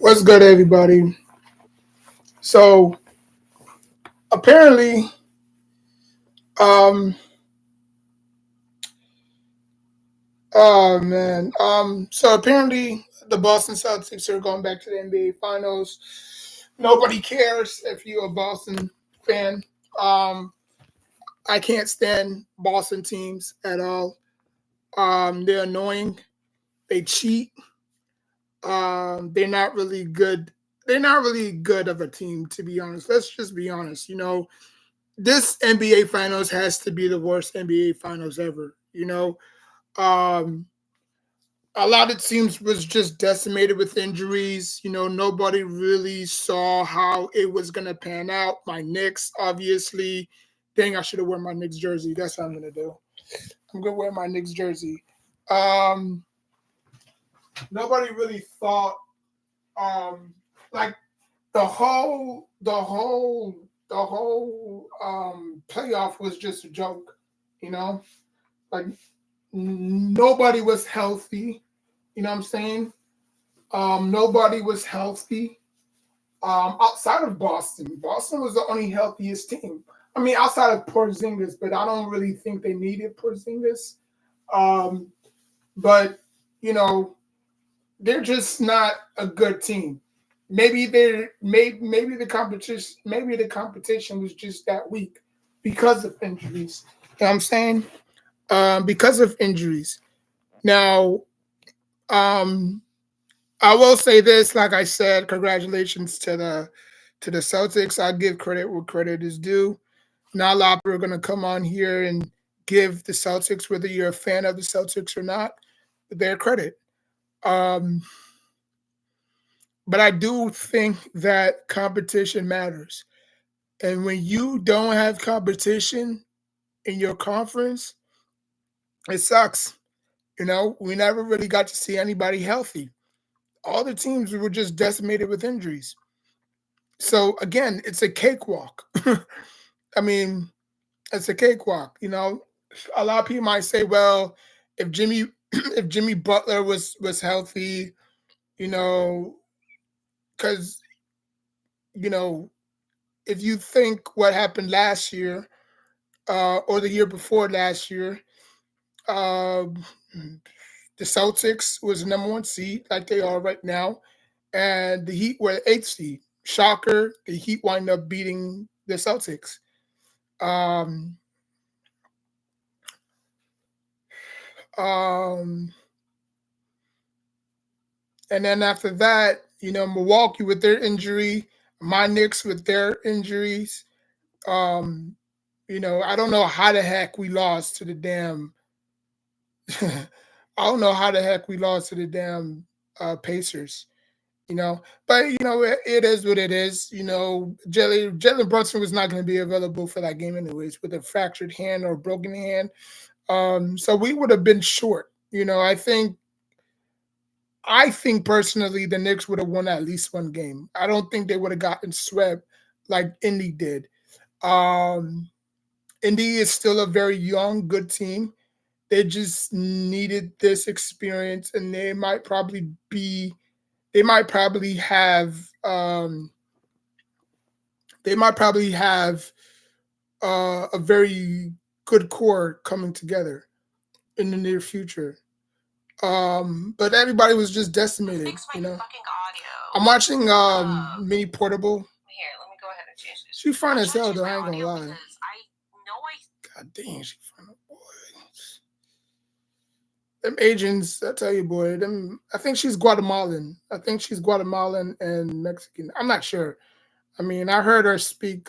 What's good, everybody? So apparently, um, oh man, so apparently the Boston Celtics are going back to the NBA Finals. Nobody cares if you're a Boston fan. Um, I can't stand Boston teams at all. They're annoying. They cheat. They're not really good. They're not really good of a team, to be honest. Let's just be honest. This NBA Finals has to be the worst NBA Finals ever. Um, a lot of teams was just decimated with injuries. Nobody really saw how it was gonna pan out. My Knicks, obviously. Dang, I should have worn my Knicks jersey. That's what I'm gonna do. I'm gonna wear my Knicks jersey. Um, Nobody really thought like the whole playoff was just a joke. You know, like nobody was healthy. You know what I'm saying? Nobody was healthy outside of Boston. Boston was the only healthiest team. I mean, outside of Porzingis, but I don't really think they needed Porzingis. Um, but you know, they're just not a good team. Maybe the competition was just that weak because of injuries. You know what I'm saying? Because of injuries. Now, um, I will say this, like I said, congratulations to the Celtics. I give credit where credit is due. Not a lot of people are gonna come on here and give the Celtics, whether you're a fan of the Celtics or not, their credit. Um, but I do think that competition matters. And when you don't have competition in your conference, it sucks. We never really got to see anybody healthy. All the teams were just decimated with injuries. So again, it's a cakewalk. I mean, it's a cakewalk. A lot of people might say, well, if Jimmy if Jimmy Butler was healthy, you know, because you know if you think what happened last year or the year before last year, um, the Celtics was the number one seed like they are right now, and the Heat were the eighth seed. Shocker, the Heat wind up beating the Celtics. Um, um, and then after that, Milwaukee with their injury, my Knicks with their injuries. Um, I don't know how the heck we lost to the damn. I don't know how the heck we lost to the damn Pacers. But it is what it is. Jalen Brunson was not going to be available for that game anyways, with a fractured hand or a broken hand. So we would have been short. I think personally the Knicks would have won at least one game. I don't think they would have gotten swept like Indy did. Um, Indy is still a very young, good team. They just needed this experience, and they might probably have a very good core coming together in the near future. But everybody was just decimated. I'm watching Mini Portable. She fine as hell though. I ain't gonna lie. God dang, she fine. Boy, them Asians, I tell you, boy. Them. I think she's Guatemalan. I think she's Guatemalan and Mexican. I'm not sure. I mean, I heard her speak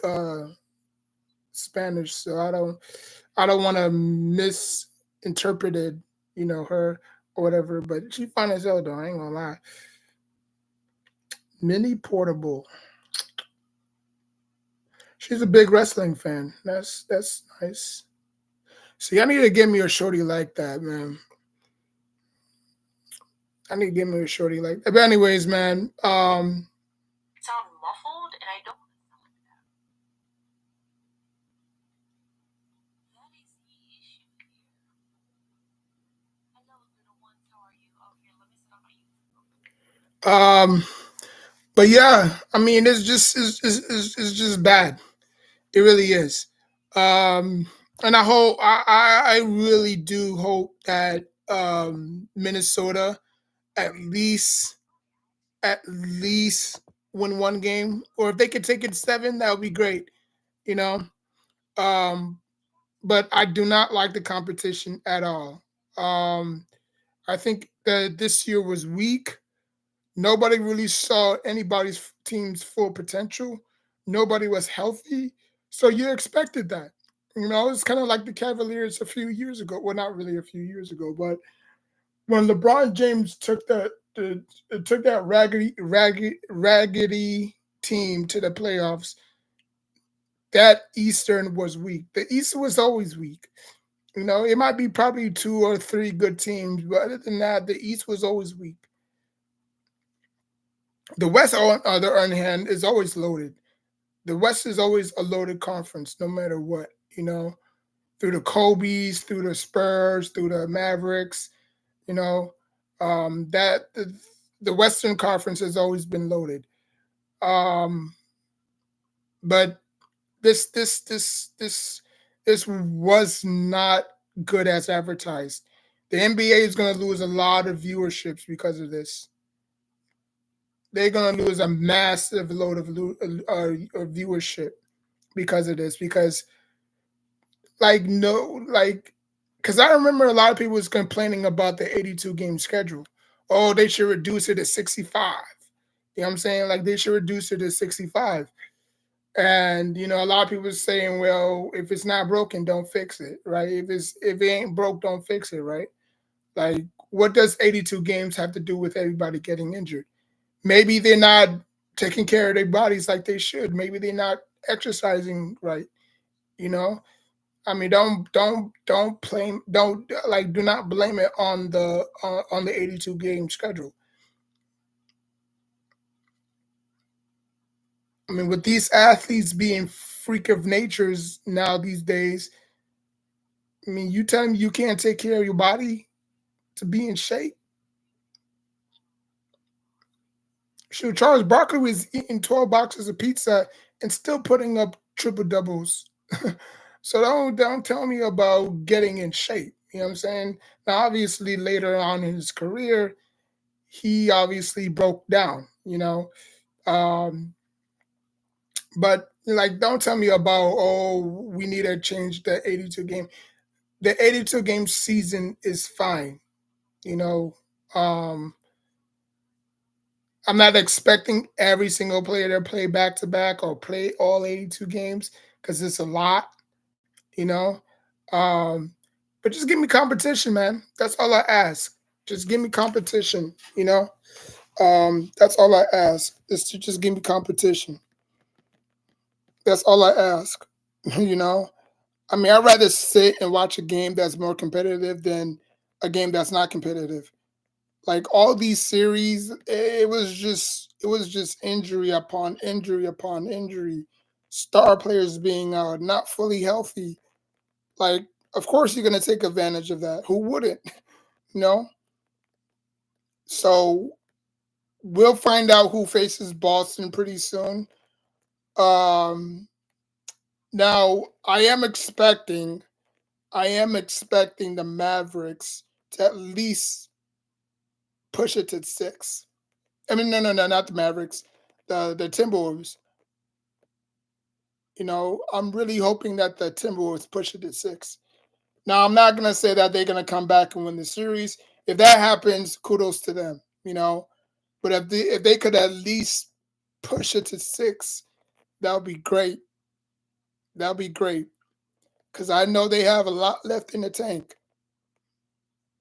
Spanish, so I don't want to misinterpret it, her or whatever. But she fine as hell though. I ain't gonna lie. Mini Portable. She's a big wrestling fan. That's nice. See, I need to get me a shorty like that, man. I need to get me a shorty like that. But anyways, man. Um, But yeah, I mean, it's just bad. It really is. Um, and I really do hope that Minnesota at least at least win one game, or if they could take it seven, that would be great. You know, um, but I do not like the competition at all. Um, I think that this year was weak. Nobody really saw anybody's team's full potential. Nobody was healthy. So you expected that. It's kind of like the Cavaliers a few years ago. Well, not really a few years ago, but when LeBron James took that raggedy team to the playoffs, that Eastern was weak. The East was always weak. It might be probably two or three good teams, but other than that, the East was always weak. The West, on the other hand, is always loaded. The West is always a loaded conference, no matter what. Through the Kobe's, through the Spurs, through the Mavericks. You know, that the Western Conference has always been loaded. Um, but this was not good as advertised. The NBA is going to lose a lot of viewerships because of this. They're going to lose a massive load of viewership because of this. Because like no like because I remember a lot of people was complaining about the 82 game schedule. Oh, they should reduce it to 65. You know what I'm saying? Like they should reduce it to 65. And a lot of people are saying, well, if it's not broken, don't fix it, right? If it ain't broke, don't fix it, right? Like, what does 82 games have to do with everybody getting injured? Maybe they're not taking care of their bodies like they should. Maybe they're not exercising right. You know, I mean, don't blame don't like do not blame it on the 82 game schedule. I mean, with these athletes being freak of natures now these days, I mean, you tell me you can't take care of your body to be in shape. Shoot, Charles Barkley was eating 12 boxes of pizza and still putting up triple doubles. So don't tell me about getting in shape. You know what I'm saying? Now, obviously, later on in his career, he obviously broke down. Um, but like, don't tell me about we need to change the 82 game. The 82 game season is fine. You know, um, I'm not expecting every single player to play back to back or play all 82 games because it's a lot, you know. Um, but just give me competition, man. That's all I ask. Just give me competition, you know. That's all I ask is to just give me competition. That's all I ask, you know. I mean, I'd rather sit and watch a game that's more competitive than a game that's not competitive. Like all these series, it was just injury upon injury upon injury. Star players being not fully healthy. Like, of course, you're gonna take advantage of that. Who wouldn't? You know. So we'll find out who faces Boston pretty soon. Um, Now I am expecting the Mavericks to at least push it to six. I mean, no, no, no, not the Mavericks, the Timberwolves. I'm really hoping that the Timberwolves push it to six. Now, I'm not gonna say that they're gonna come back and win the series. If that happens, kudos to them. But if they could at least push it to six, that would be great. That would be great because I know they have a lot left in the tank,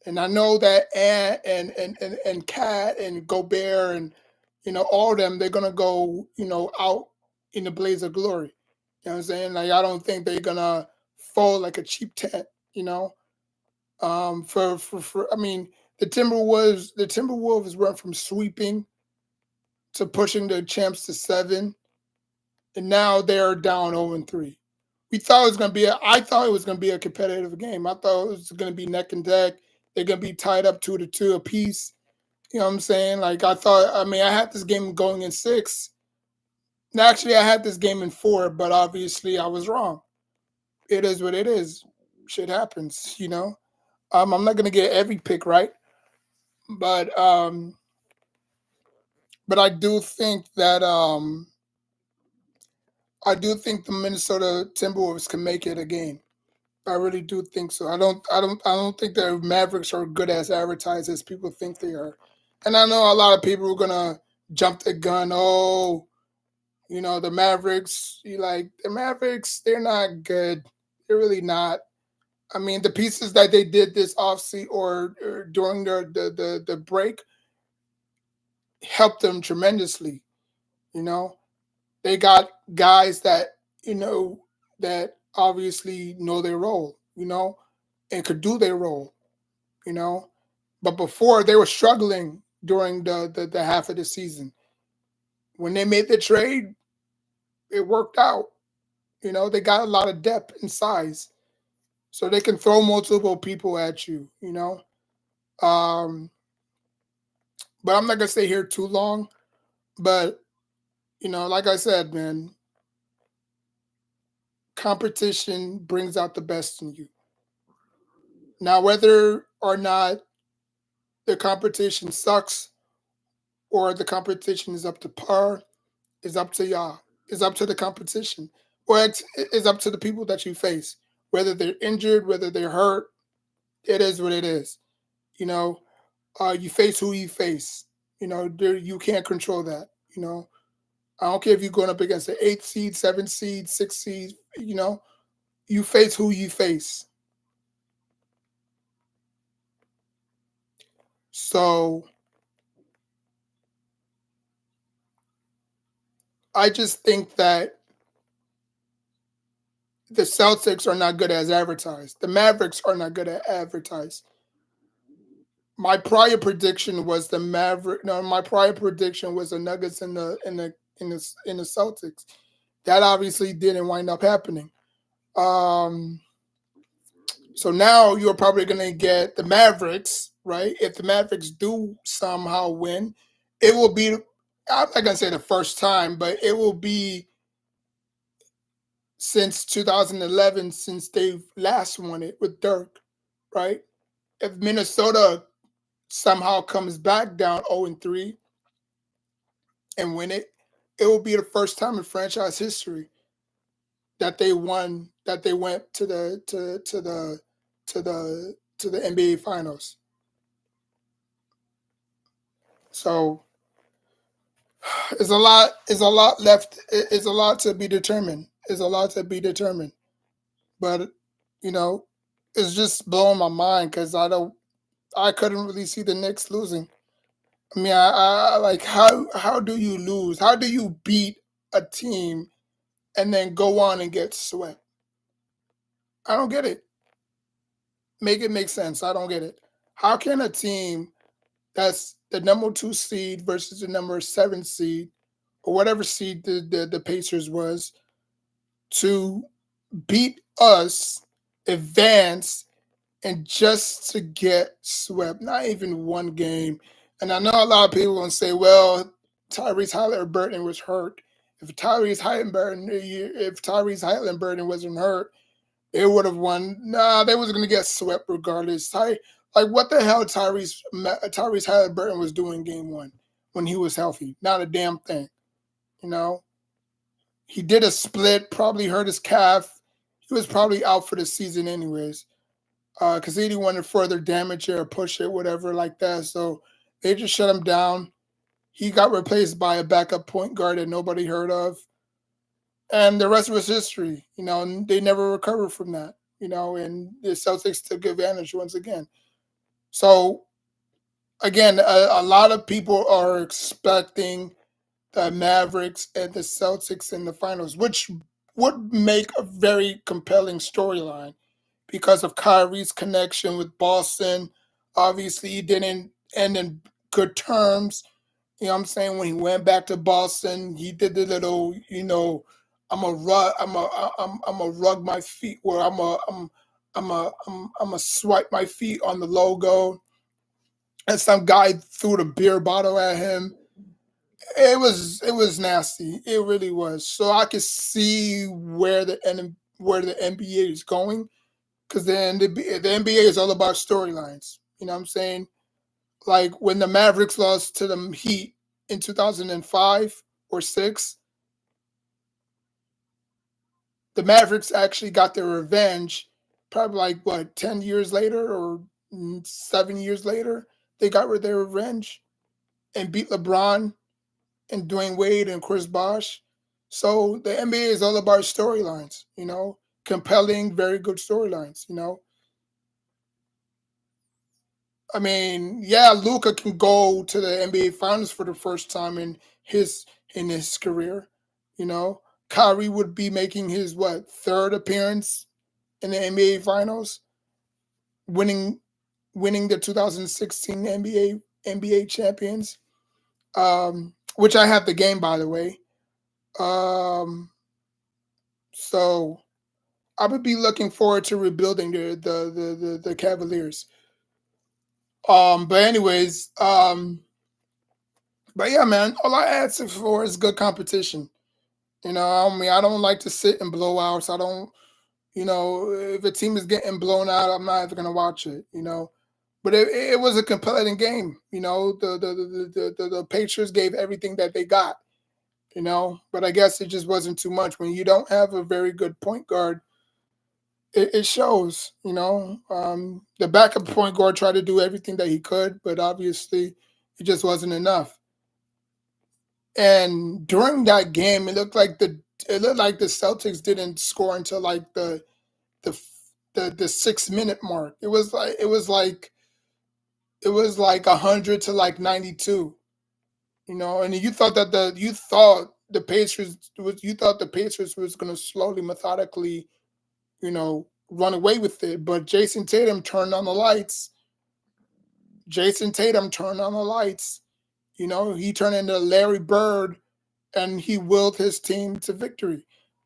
and I know that and Cat and Gobert and all of them, they're gonna go out in the blaze of glory. You know what I'm saying? Like I don't think they're gonna fall like a cheap tent. You know, for I mean the Timberwolves went from sweeping to pushing the champs to seven, and now they're down 0-3. I thought it was gonna be a competitive game. I thought it was gonna be neck and neck. They're gonna be tied up 2-2 apiece. You know what I'm saying? Like I had this game going in six. Actually, I had this game in four, but obviously I was wrong. It is what it is. Shit happens, you know. I'm not gonna get every pick right, but um, but I do think the Minnesota Timberwolves can make it again. I really do think so. I don't think the Mavericks are good as advertised as people think they are. And I know a lot of people are gonna jump the gun. Oh, you know the Mavericks. You like the Mavericks? They're not good. They're really not. I mean, the pieces that they did this offseason or during the break helped them tremendously. You know, they got guys that you know that obviously know their role. You know, and could do their role. You know, but before they were struggling during the half of the season. When they made the trade, it worked out. You know, they got a lot of depth and size, so they can throw multiple people at you. You know, um, but I'm not gonna stay here too long. But you know, like I said, man, competition brings out the best in you. Now, whether or not the competition sucks or the competition is up to par is up to y'all. It's up to the competition, or it's up to the people that you face. Whether they're injured, whether they're hurt, it is what it is. You know, you face who you face. You know, you can't control that. You know, I don't care if you're going up against an eighth seed, seventh seed, sixth seed. You know, you face who you face. So I just think that the Celtics are not good as advertised. The Mavericks are not good at advertised. My prior prediction was the Maverick. No, my prior prediction was the Nuggets in the Celtics. That obviously didn't wind up happening. Um, so now you're probably going to get the Mavericks, right? If the Mavericks do somehow win, it will be. I'm not going to say the first time, but it will be since 2011 since they last won it with Dirk, right? If Minnesota somehow comes back down 0-3 and win it, it will be the first time in franchise history that they won that they went to the NBA finals. So it's a lot left it's a lot to be determined. It's a lot to be determined. But you know, it's just blowing my mind because I couldn't really see the Knicks losing. I mean, I like how do you lose? How do you beat a team and then go on and get swept? I don't get it. Make it make sense. I don't get it. How can a team that's the number two seed versus the number seven seed or whatever seed the Pacers was to beat us, advance, and just to get swept? Not even one game. And I know a lot of people gonna say, "Well, Tyrese Halliburton was hurt. If Tyrese Halliburton wasn't hurt, they would have won." Nah, they was gonna get swept regardless. Like what the hell Tyrese Halliburton was doing game one when he was healthy? Not a damn thing. You know, he did a split, probably hurt his calf. He was probably out for the season anyways, because he didn't want to further damage it or push it, whatever like that. So they just shut him down. He got replaced by a backup point guard that nobody heard of, and the rest was history. You know, and they never recovered from that. You know, and the Celtics took advantage once again. So again, a lot of people are expecting the Mavericks and the Celtics in the finals, which would make a very compelling storyline because of Kyrie's connection with Boston. Obviously, he didn't end in good terms. You know what I'm saying? When he went back to Boston, he did the little, you know, I'm a rug my feet where I'm a swipe my feet on the logo and some guy threw the beer bottle at him. It was nasty. It really was. So I could see where the NBA is going, because then the NBA is all about storylines. You know what I'm saying? Like when the Mavericks lost to the Heat in 2005 or six, the Mavericks actually got their revenge. Probably like what 10 years later or 7 years later, they got their revenge and beat LeBron and Dwayne Wade and Chris Bosh. So the NBA is all about storylines, compelling, very good storylines. I mean, yeah, Luca can go to the NBA Finals for the first time his in his career. You know, Kyrie would be making his third appearance in the NBA Finals, winning winning the 2016 NBA champions. Which I have the game, by the way. Um, so I would be looking forward to rebuilding the Cavaliers. But anyways, but yeah, man, all I ask for is good competition. I mean, I don't like to sit in blowouts. I don't, if a team is getting blown out, I'm not even gonna watch it. But it was a compelling game. The Patriots gave everything that they got. But I guess it just wasn't too much. When you don't have a very good point guard, it shows. The backup point guard tried to do everything that he could, but obviously it just wasn't enough. And during that game, it looked like the Celtics didn't score until like the the 6 minute mark. It was like 100 to like 92. And you thought the Patriots was going to slowly, methodically, run away with it. But Jason Tatum turned on the lights. Jason Tatum turned on the lights. He turned into Larry Bird and he willed his team to victory.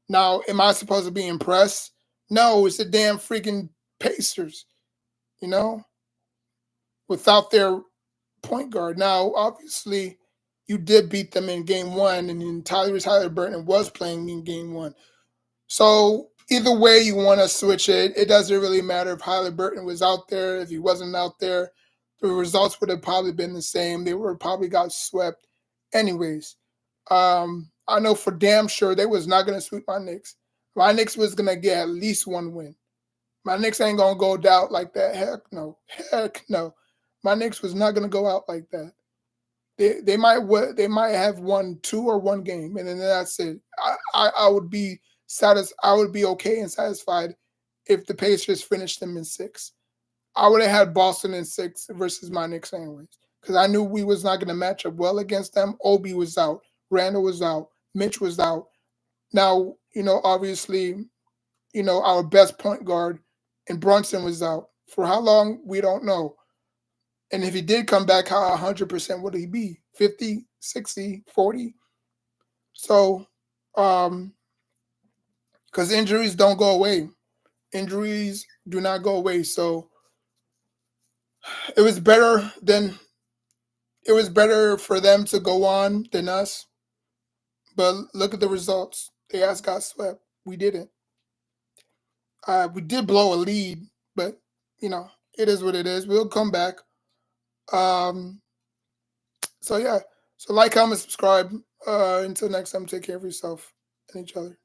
Now, am I supposed to be impressed? No, it's the damn freaking Pacers, you know, without their point guard. Now, obviously, you did beat them in game one, and then Tyler Burton was playing in game one. So either way you want to switch it doesn't really matter if Halliburton was out there, if he wasn't out there. The results would have probably been the same. They would have probably got swept anyways. I know for damn sure they was not going to sweep my Knicks. My Knicks was going to get at least one win. My Knicks ain't going to go down like that. Heck no. Heck no. My Knicks was not going to go out like that. They might have won two or one game, and then that's it. I would be I would be okay and satisfied if the Pacers finished them in six. I would have had Boston in six versus my Knicks anyways, because I knew we was not going to match up well against them. Obi was out, Randall was out, Mitch was out. Now obviously our best point guard and Brunson was out for how long we don't know. And if he did come back, how 100% would he be? 50, 60, 40? So, because injuries don't go away. Injuries do not go away. So it was better than it was better for them to go on than us. But look at the results. They ass got swept. We didn't. We did blow a lead, but it is what it is. We'll come back. Um, so yeah. So like, comment, subscribe. Until next time, take care of yourself and each other.